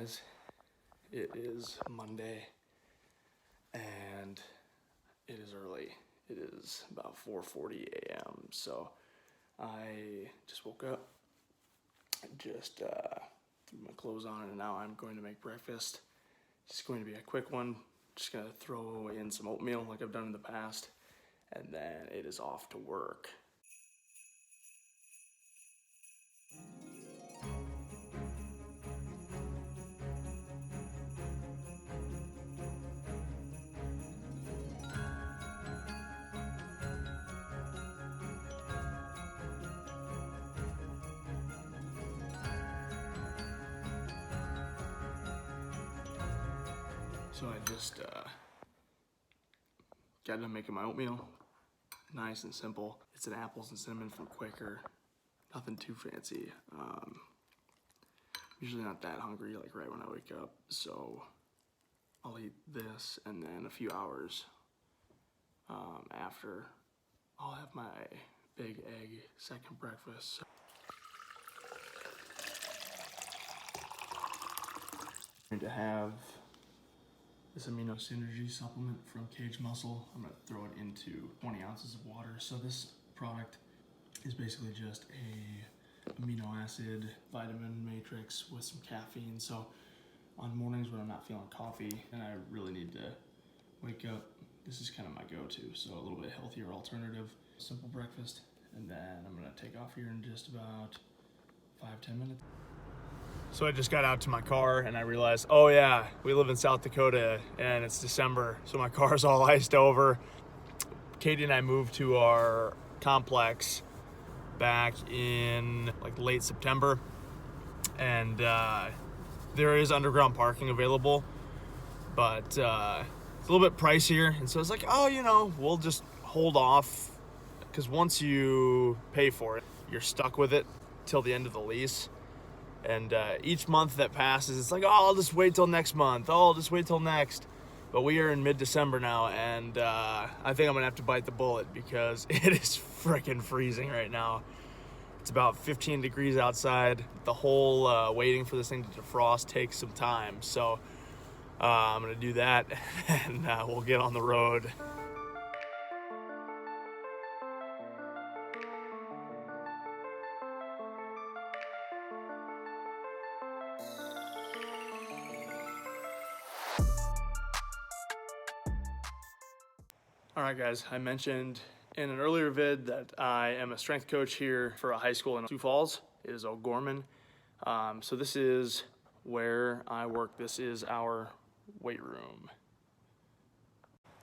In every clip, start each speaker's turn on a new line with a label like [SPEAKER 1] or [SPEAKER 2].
[SPEAKER 1] guys, it is Monday and it is early. It is about 4:40 a.m. So I just woke up, just threw my clothes on, and now I'm going to make breakfast. It's going to be a quick one. Just gonna throw in some oatmeal like I've done in the past, and then it is off to work. So I just got done making my oatmeal. Nice and simple. It's an apples and cinnamon from Quaker. Nothing too fancy. Usually not that hungry like right when I wake up. So I'll eat this, and then a few hours after, I'll have my big egg second breakfast. I'm going to have this amino synergy supplement from Cage Muscle. I'm gonna throw it into 20 ounces of water. So this product is basically just a amino acid vitamin matrix with some caffeine. So on mornings when I'm not feeling coffee and I really need to wake up, this is kind of my go-to. So a little bit healthier alternative, simple breakfast. And then I'm gonna take off here in just about 5-10 minutes. So I just got out to my car and I realized, oh yeah, we live in South Dakota and it's December, so my car's all iced over. Katie and I moved to our complex back in like late September, and there is underground parking available, but it's a little bit pricier. And so it's like, oh, you know, we'll just hold off, because once you pay for it, you're stuck with it till the end of the lease. And each month that passes, it's like, oh, I'll just wait till next month. Oh, I'll just wait till next. But we are in mid-December now, and I think I'm gonna have to bite the bullet because it is freaking freezing right now. It's about 15 degrees outside. The whole waiting for this thing to defrost takes some time. So I'm gonna do that, and we'll get on the road. All right, guys, I mentioned in an earlier vid that I am a strength coach here for a high school in Sioux Falls. It is O'Gorman. So this is where I work. This is our weight room.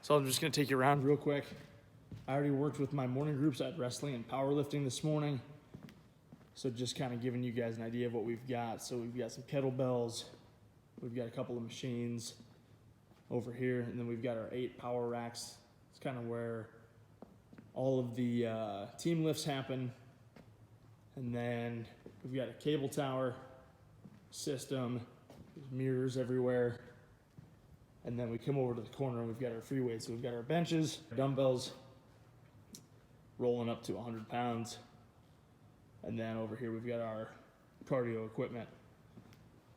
[SPEAKER 1] So I'm just gonna take you around real quick. I already worked with my morning groups at wrestling and powerlifting this morning. So just kind of giving you guys an idea of what we've got. So we've got some kettlebells. We've got a couple of machines over here, and then we've got our 8 power racks. It's kind of where all of the team lifts happen. And then we've got a cable tower system. There's mirrors everywhere. And then we come over to the corner and we've got our free weights. So we've got our benches, dumbbells, rolling up to 100 pounds. And then over here we've got our cardio equipment.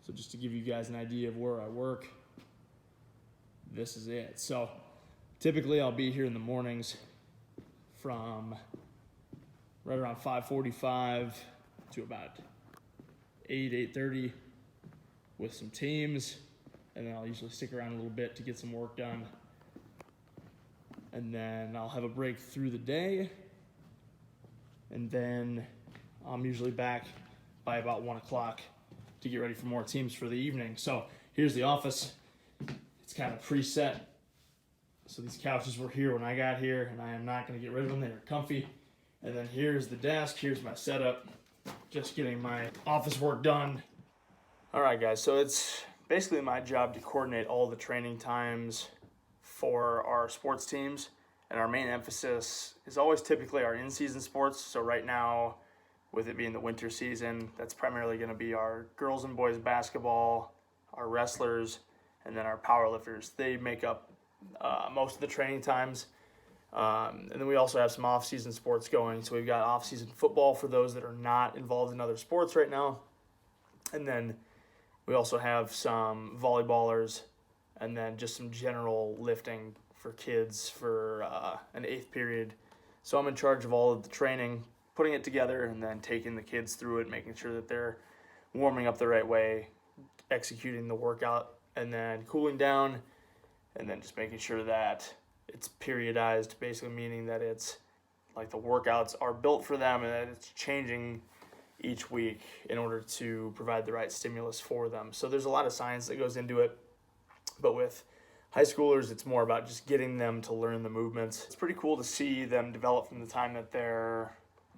[SPEAKER 1] So just to give you guys an idea of where I work, this is it. So typically I'll be here in the mornings from right around 5:45 to about 8:30 with some teams, and then I'll usually stick around a little bit to get some work done. And then I'll have a break through the day, and then I'm usually back by about 1 o'clock to get ready for more teams for the evening. So here's the office. It's kind of preset. So these couches were here when I got here, and I am not going to get rid of them. They are comfy. And then here's the desk. Here's my setup. Just getting my office work done. All right, guys. So it's basically my job to coordinate all the training times for our sports teams. And our main emphasis is always typically our in-season sports. So right now, with it being the winter season, that's primarily going to be our girls and boys basketball, our wrestlers, and then our powerlifters. They make up most of the training times. And then we also have some off-season sports going. So we've got off-season football for those that are not involved in other sports right now. And then We also have some volleyballers, and then just some general lifting for kids for an 8th period. So I'm in charge of all of the training, putting it together, and then taking the kids through it, making sure that they're warming up the right way, executing the workout, and then cooling down, and then just making sure that it's periodized, basically meaning that it's like the workouts are built for them and that it's changing each week in order to provide the right stimulus for them. So there's a lot of science that goes into it, but with high schoolers, it's more about just getting them to learn the movements. It's pretty cool to see them develop from the time that they're,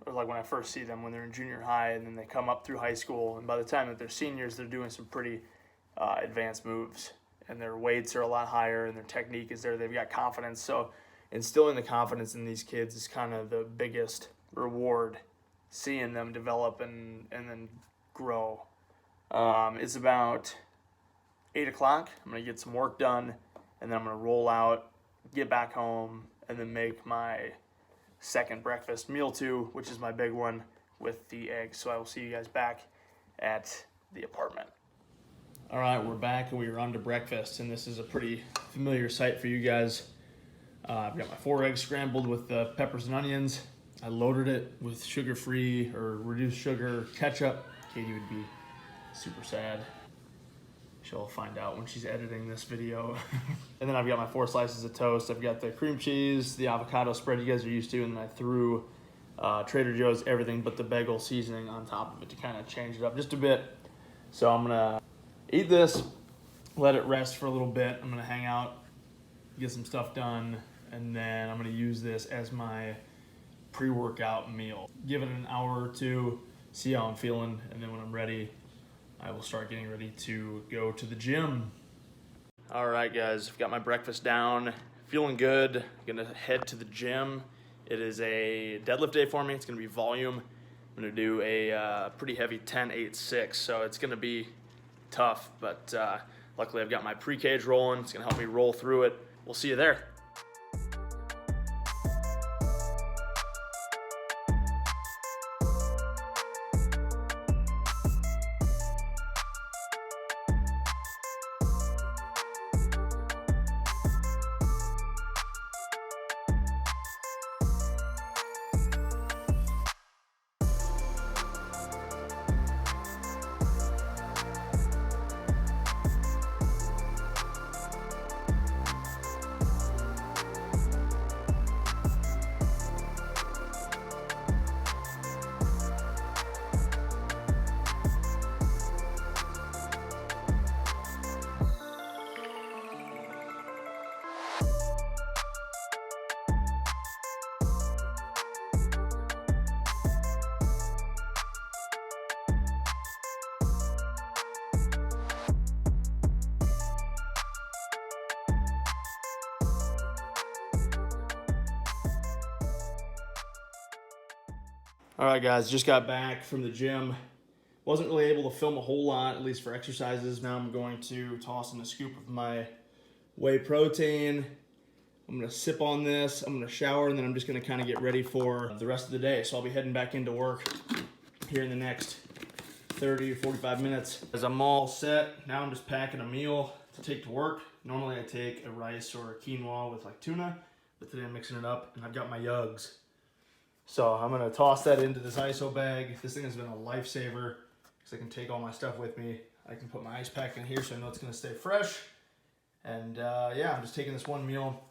[SPEAKER 1] or like when I first see them when they're in junior high, and then they come up through high school, and by the time that they're seniors, they're doing some pretty advanced moves, and their weights are a lot higher, and their technique is there. They've got confidence. So instilling the confidence in these kids is kind of the biggest reward, seeing them develop and then grow. It's about 8 o'clock. I'm going to get some work done, and then I'm going to roll out, get back home, and then make my second breakfast, meal 2, which is my big one with the eggs. So I will see you guys back at the apartment. All right, we're back and we are on to breakfast, and this is a pretty familiar sight for you guys. I've got my 4 eggs scrambled with the peppers and onions. I loaded it with sugar-free or reduced sugar ketchup. Katie would be super sad. She'll find out when she's editing this video. And then I've got my 4 slices of toast. I've got the cream cheese, the avocado spread you guys are used to, and then I threw Trader Joe's everything but the bagel seasoning on top of it to kind of change it up just a bit. So I'm gonna eat this, let it rest for a little bit. I'm gonna hang out, get some stuff done, and then I'm gonna use this as my pre-workout meal. Give it an hour or 2, see how I'm feeling, and then when I'm ready, I will start getting ready to go to the gym. All right, guys, I've got my breakfast down, feeling good. Gonna head to the gym. It is a deadlift day for me. It's gonna be volume. I'm gonna do a pretty heavy 10, 8, 6, so it's gonna be tough, but luckily I've got my pre-cage rolling. It's gonna help me roll through it. We'll see you there. All right, guys, just got back from the gym. Wasn't really able to film a whole lot, at least for exercises. Now I'm going to toss in a scoop of my whey protein. I'm gonna sip on this, I'm gonna shower, and then I'm just gonna kind of get ready for the rest of the day. So I'll be heading back into work here in the next 30 or 45 minutes. As I'm all set, now I'm just packing a meal to take to work. Normally I take a rice or a quinoa with like tuna, but today I'm mixing it up, and I've got my yugs. So I'm gonna toss that into this ISO bag. This thing has been a lifesaver because I can take all my stuff with me. I can put my ice pack in here so I know it's gonna stay fresh. And yeah, I'm just taking this one meal.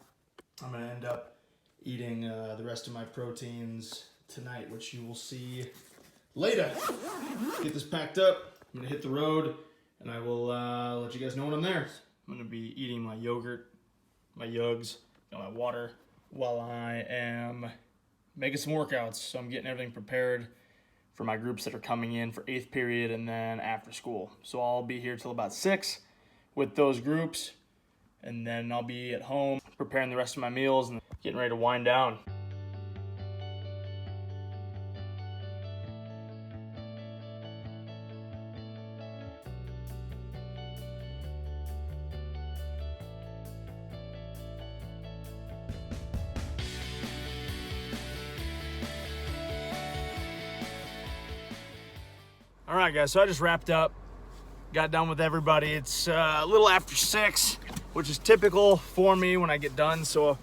[SPEAKER 1] I'm gonna end up eating the rest of my proteins tonight, which you will see later. Get this packed up. I'm gonna hit the road, and I will let you guys know when I'm there. I'm gonna be eating my yogurt, my yugs, and my water while I am making some workouts. So I'm getting everything prepared for my groups that are coming in for 8th period and then after school. So I'll be here till about 6 with those groups, and then I'll be at home preparing the rest of my meals and getting ready to wind down. All right, guys, so I just wrapped up got done with everybody. It's a little after 6, which is typical for me when I get done. So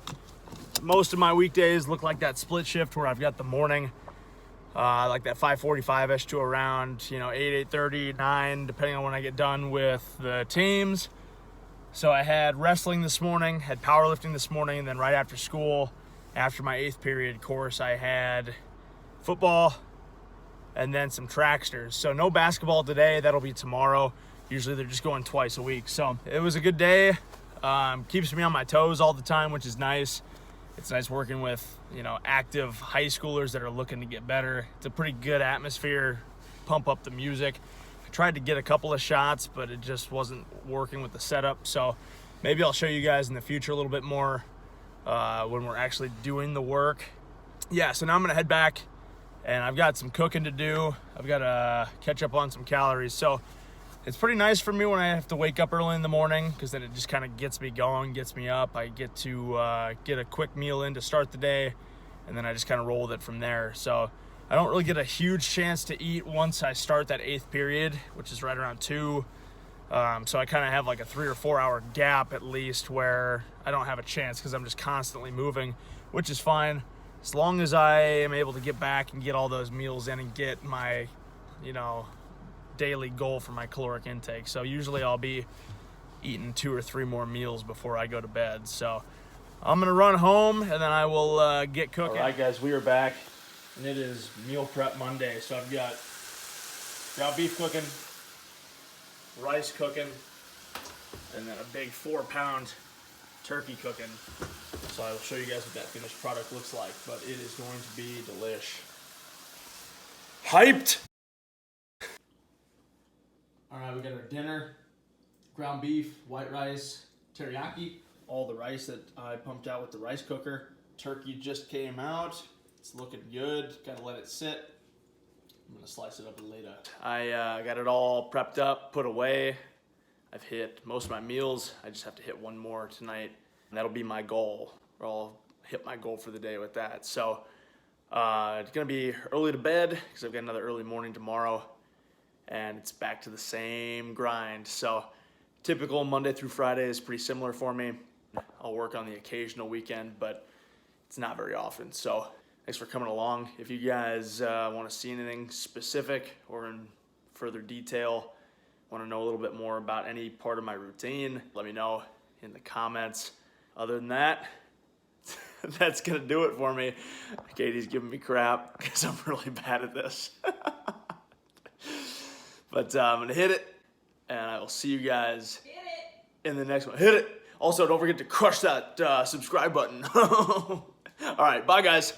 [SPEAKER 1] most of my weekdays look like that split shift where I've got the morning, like that 5:45-ish to around, 8, 8:30, 9, depending on when I get done with the teams. So I had wrestling this morning, had powerlifting this morning, and then right after school, after my 8th period course, I had football and then some tracksters. So no basketball today, that'll be tomorrow. Usually they're just going twice a week. So it was a good day. Keeps me on my toes all the time, which is nice. It's nice working with, active high schoolers that are looking to get better. It's a pretty good atmosphere, pump up the music. I tried to get a couple of shots, but it just wasn't working with the setup. So maybe I'll show you guys in the future a little bit more when we're actually doing the work. Yeah, so now I'm gonna head back and I've got some cooking to do. I've got to catch up on some calories. So it's pretty nice for me when I have to wake up early in the morning, because then it just kind of gets me going, gets me up. I get to get a quick meal in to start the day, and then I just kind of roll with it from there. So I don't really get a huge chance to eat once I start that 8th period, which is right around 2. So I kind of have like a 3 or 4 hour gap at least where I don't have a chance, because I'm just constantly moving, which is fine. As long as I am able to get back and get all those meals in and get my, daily goal for my caloric intake. So usually I'll be eating 2 or 3 more meals before I go to bed. So I'm gonna run home and then I will get cooking. All right, guys, we are back and it is meal prep Monday. So I've got ground beef cooking, rice cooking, and then a big 4-pound turkey cooking. So I will show you guys what that finished product looks like, but it is going to be delish. Hyped! All right, we got our dinner, ground beef, white rice, teriyaki, all the rice that I pumped out with the rice cooker. Turkey just came out. It's looking good. Got to let it sit. I'm gonna slice it up later. I got it all prepped up, put away. I've hit most of my meals. I just have to hit one more tonight, and that'll be my goal. Or I'll hit my goal for the day with that. So it's gonna be early to bed because I've got another early morning tomorrow. And it's back to the same grind. So typical Monday through Friday is pretty similar for me. I'll work on the occasional weekend, but it's not very often. So thanks for coming along. If you guys want to see anything specific or in further detail, want to know a little bit more about any part of my routine, let me know in the comments. Other than that, that's going to do it for me. Katie's giving me crap because I'm really bad at this. But I'm going to hit it, and I will see you guys in the next one. Hit it. Also, don't forget to crush that subscribe button. All right, bye, guys.